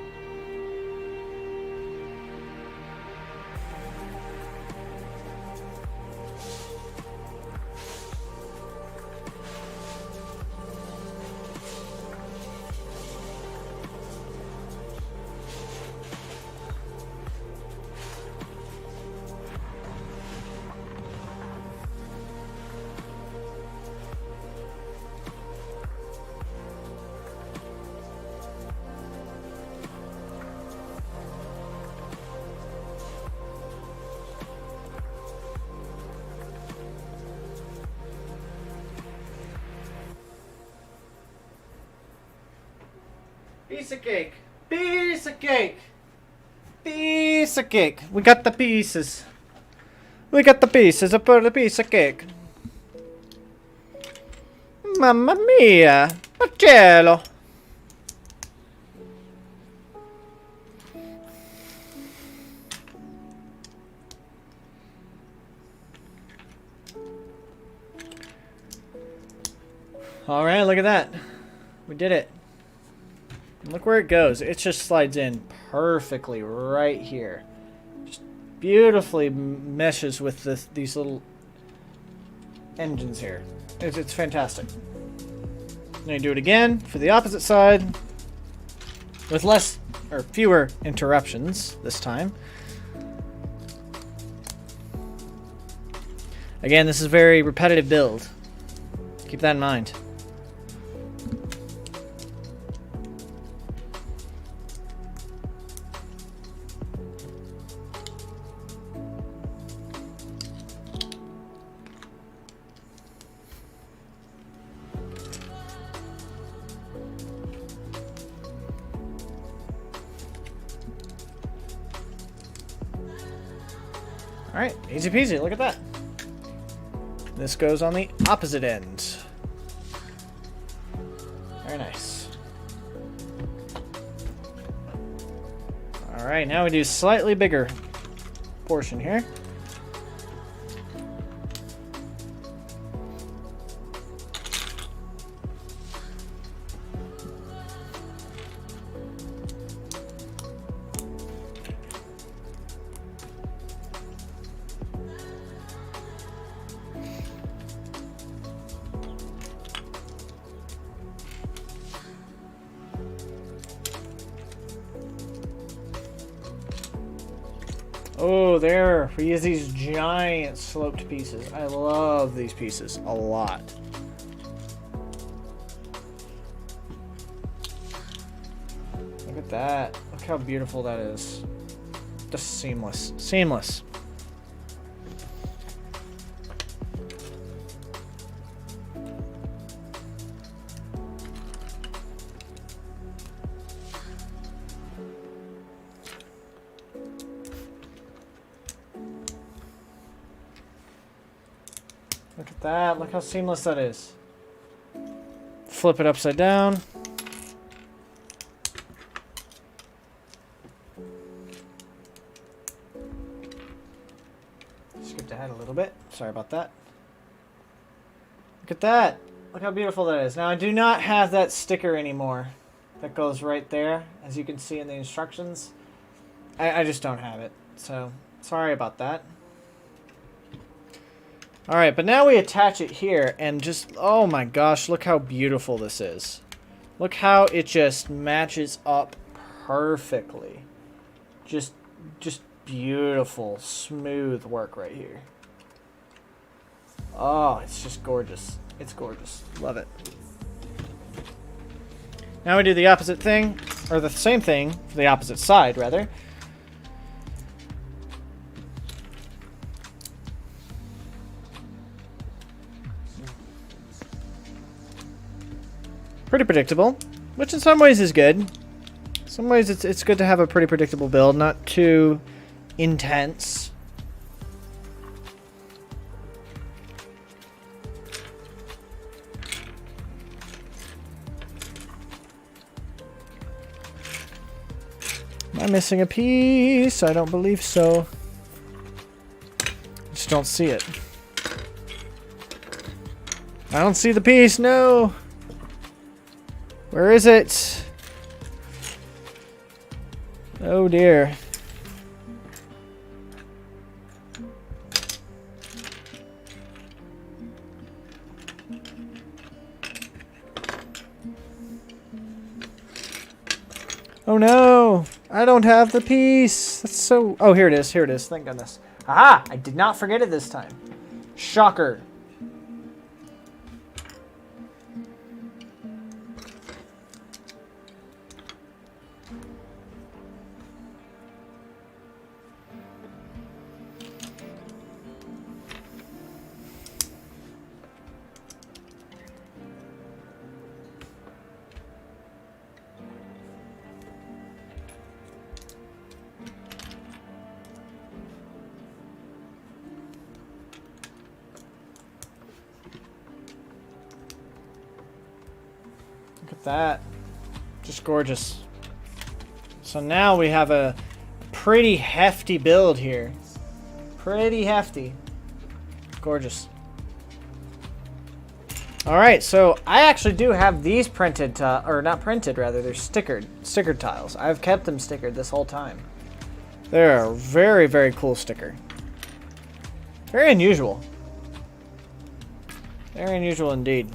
Piece of cake. Piece of cake. Piece of cake. We got the pieces. We got the pieces of the piece of cake. Mamma mia. Marcello. Alright, look at that. We did it. Look where it goes. It just slides in perfectly right here. Just beautifully meshes with these little engines here. It's fantastic. Then you do it again for the opposite side with less or fewer interruptions this time. Again, this is a very repetitive build. Keep that in mind. Alright, easy peasy, look at that. This goes on the opposite end. Very nice. Alright, now we do slightly bigger portion here. Oh, there. We use these giant sloped pieces. I love these pieces a lot. Look at that. Look how beautiful that is. Just seamless. Seamless. Look at that. Look how seamless that is. Flip it upside down. Skipped ahead a little bit. Sorry about that. Look at that. Look how beautiful that is. Now, I do not have that sticker anymore. That goes right there, as you can see in the instructions. I just don't have it. So, sorry about that. Alright, but now we attach it here, and just, oh my gosh, look how beautiful this is. Look how it just matches up perfectly. Just beautiful, smooth work right here. Oh, it's just gorgeous. It's gorgeous. Love it. Now we do the opposite thing, or the same thing, the opposite side, rather. Pretty predictable, which in some ways is good. In some ways it's good to have a pretty predictable build, not too intense. Am I missing a piece? I don't believe so. Just don't see it. I don't see the piece, no! Where is it? Oh dear. Oh no! I don't have the piece! That's so... Oh, here it is. Here it is. Thank goodness. Aha! I did not forget it this time. Shocker. Look at that. Just gorgeous. So now we have a pretty hefty build here. Pretty hefty. Gorgeous. Alright, so I actually do have these printed, or not printed rather, they're stickered tiles. I've kept them stickered this whole time. They're a very, very cool sticker. Very unusual. Very unusual indeed.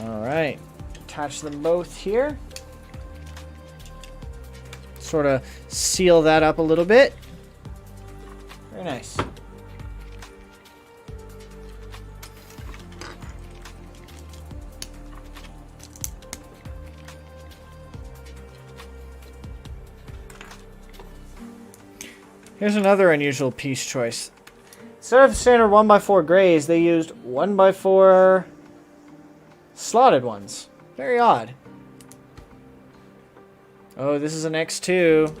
Alright, attach them both here. Sort of seal that up a little bit. Very nice. Here's another unusual piece choice. Instead of standard 1x4 grays, they used 1x4 slotted ones. Very odd. Oh, this is an X2.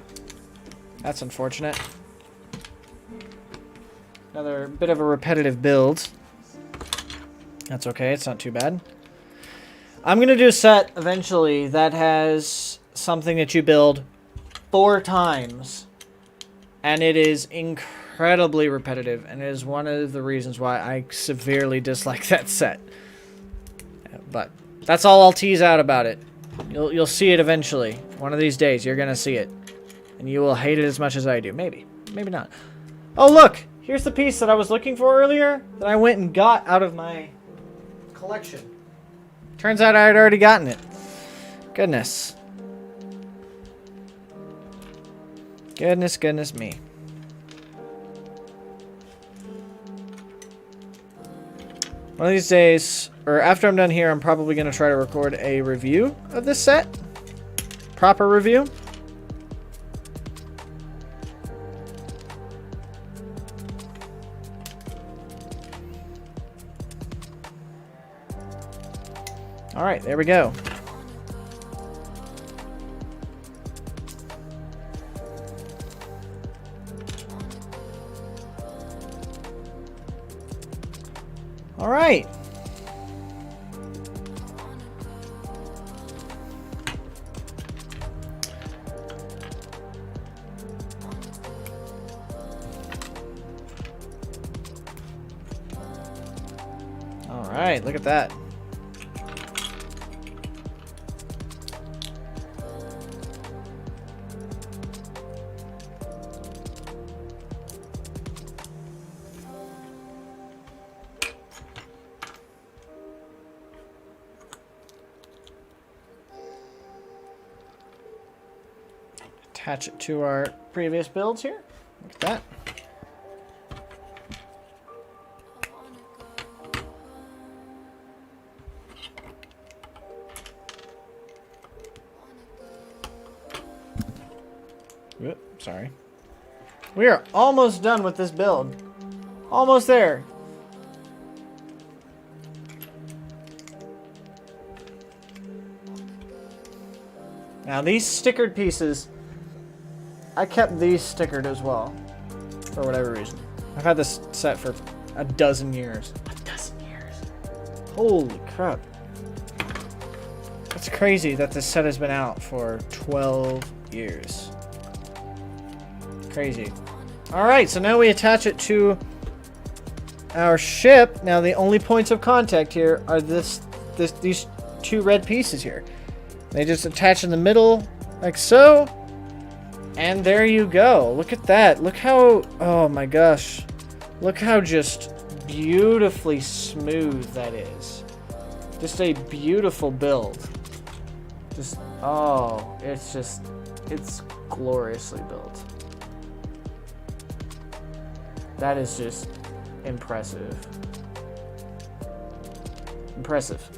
That's unfortunate. Another bit of a repetitive build. That's okay, it's not too bad. I'm going to do a set eventually that has something that you build 4 times. And it is incredibly repetitive. And it is one of the reasons why I severely dislike that set. But that's all I'll tease out about it. You'll see it eventually. One of these days, you're going to see it. And you will hate it as much as I do. Maybe. Maybe not. Oh, look! Here's the piece that I was looking for earlier that I went and got out of my collection. Turns out I had already gotten it. Goodness. Goodness me. One of these days, or after I'm done here, I'm probably going to try to record a review of this set. Proper review. Alright, there we go. Alright. Alright, look at that. Attach it to our previous builds here. Look at that. Whoop, sorry. We are almost done with this build. Almost there. Now these stickered pieces, I kept these stickered as well, for whatever reason. I've had this set for a dozen years. A dozen years. Holy crap. That's crazy that this set has been out for 12 years. Crazy. Alright, so now we attach it to our ship. Now the only points of contact here are these two red pieces here. They just attach in the middle, like so. And there you go. Look at that. Look how... Oh my gosh. Look how just beautifully smooth that is. Just a beautiful build. Just... Oh, it's just... It's gloriously built. That is just impressive. Impressive.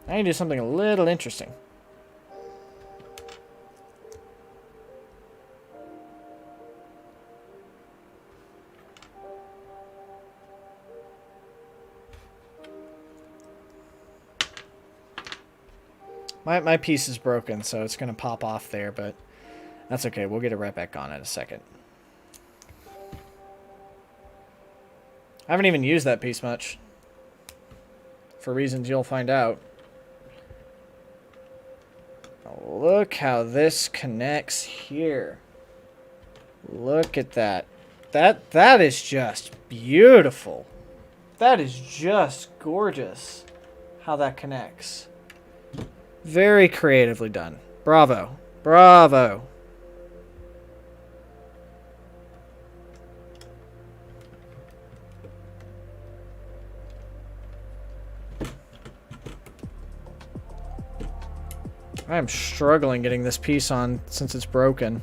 I need to do something a little interesting. My piece is broken, so it's going to pop off there, but that's okay. We'll get it right back on in a second. I haven't even used that piece much. For reasons you'll find out. Look how this connects here. Look at that. That is just beautiful. That is just gorgeous how that connects. Very creatively done. Bravo. Bravo. I am struggling getting this piece on since it's broken.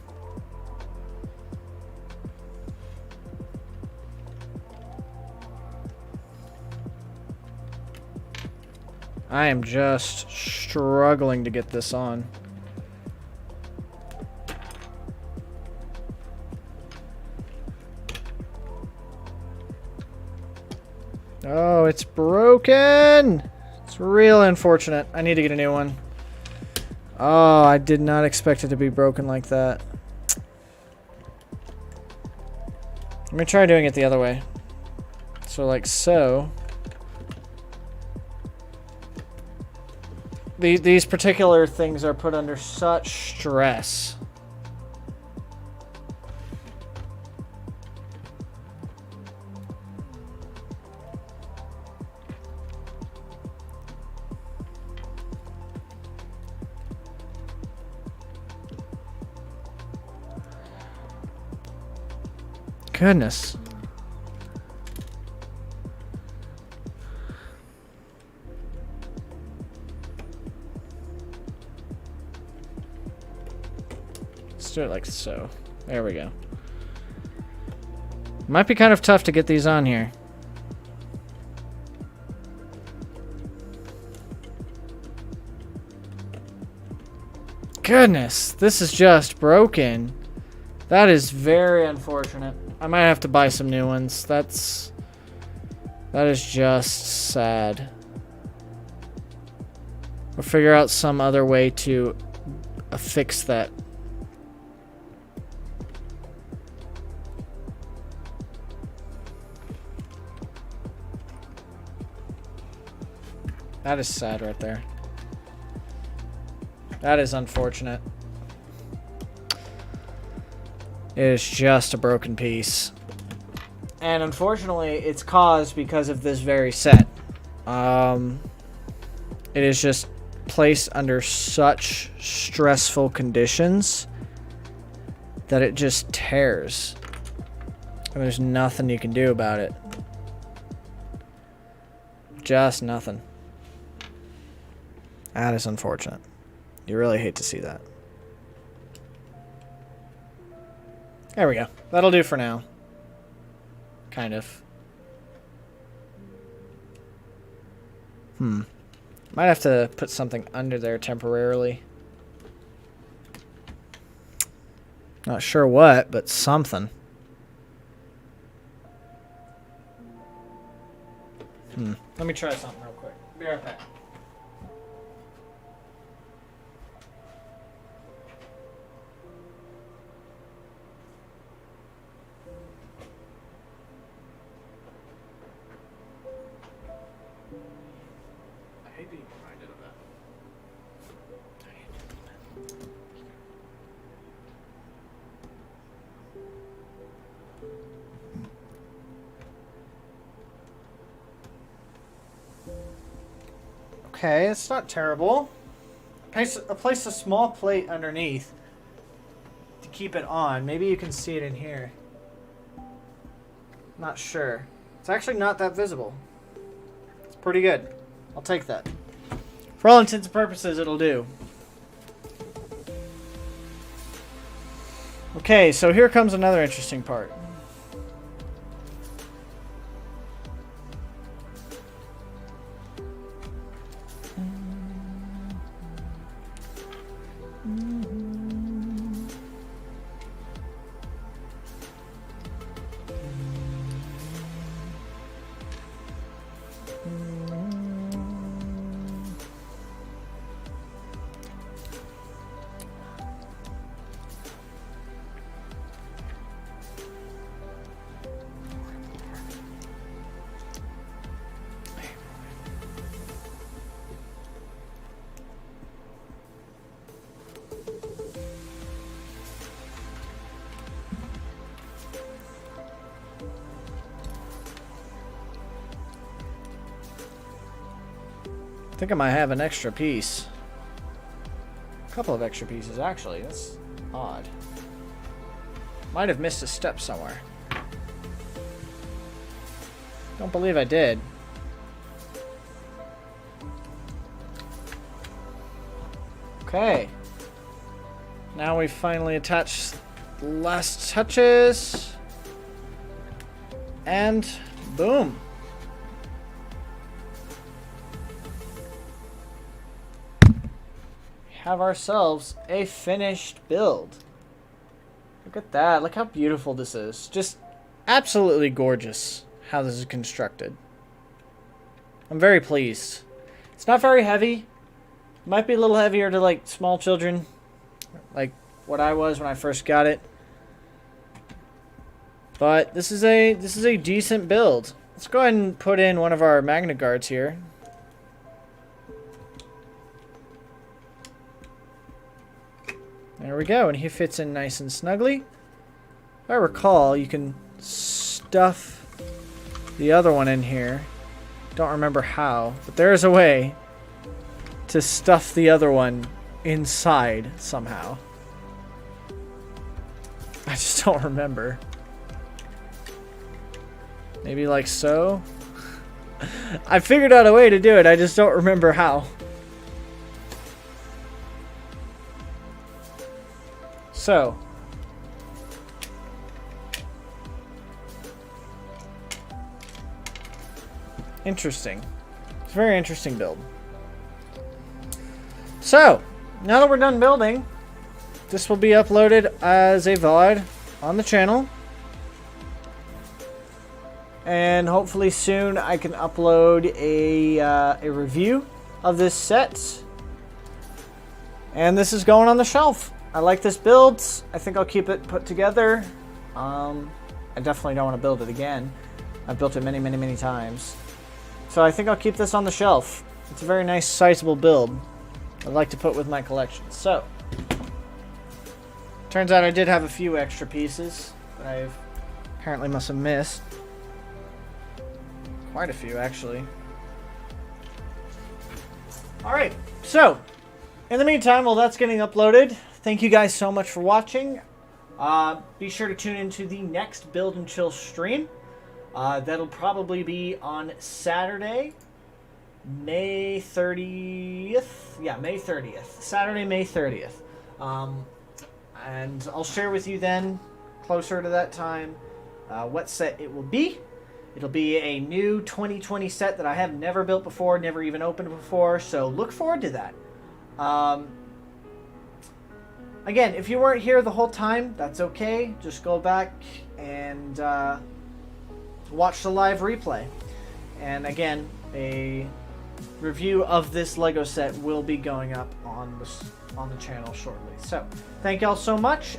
I am just struggling to get this on. Oh, it's broken! It's real unfortunate. I need to get a new one. Oh, I did not expect it to be broken like that. Let me try doing it the other way. So, like so. These particular things are put under such stress. Goodness. Let's do it like so. There we go. Might be kind of tough to get these on here. Goodness, this is just broken. That is very unfortunate. I might have to buy some new ones. That is just sad. Or figure out some other way to fix that. That is sad right there. That is unfortunate. It is just a broken piece. And unfortunately, it's caused because of this very set. It is just placed under such stressful conditions that it just tears. And there's nothing you can do about it. Just nothing. That is unfortunate. You really hate to see that. There we go. That'll do for now. Kind of. Might have to put something under there temporarily. Not sure what, but something. Let me try something real quick. Be right back. Okay, it's not terrible. I placed a small plate underneath to keep it on. Maybe you can see it in here. Not sure. It's actually not that visible. It's pretty good. I'll take that. For all intents and purposes, it'll do. Okay, so here comes another interesting part. I think I might have an extra piece. A couple of extra pieces, actually. That's odd. Might have missed a step somewhere. Don't believe I did. Okay. Now we finally attach the last touches. And boom. Have ourselves a finished build. Look at that. Look how beautiful this is. Just absolutely gorgeous how this is constructed. I'm very pleased. It's not very heavy. Might be a little heavier to like small children, like what I was when I first got it. But this is a decent build. Let's go ahead and put in one of our Magnaguards here. There we go, and he fits in nice and snugly. If I recall, you can stuff the other one in here. Don't remember how, but there is a way to stuff the other one inside somehow. I just don't remember. Maybe like so? I figured out a way to do it, I just don't remember how. So, interesting. It's a very interesting build. So, now that we're done building, this will be uploaded as a VOD on the channel. And hopefully soon I can upload a review of this set. And this is going on the shelf. I like this build. I think I'll keep it put together. I definitely don't want to build it again. I've built it many, many, many times. So I think I'll keep this on the shelf. It's a very nice, sizable build I'd like to put with my collection. So, turns out I did have a few extra pieces that I apparently must have missed. Quite a few, actually. Alright, so, in the meantime, while that's getting uploaded, thank you guys so much for watching. Be sure to tune into the next Build and Chill stream. That'll probably be on Saturday, May 30th. Yeah, May 30th. Saturday, May 30th. And I'll share with you then, closer to that time, what set it will be. It'll be a new 2020 set that I have never built before, never even opened before, so look forward to that. Again, if you weren't here the whole time, that's okay. Just go back and watch the live replay. And again, a review of this Lego set will be going up on the channel shortly. So, thank y'all so much.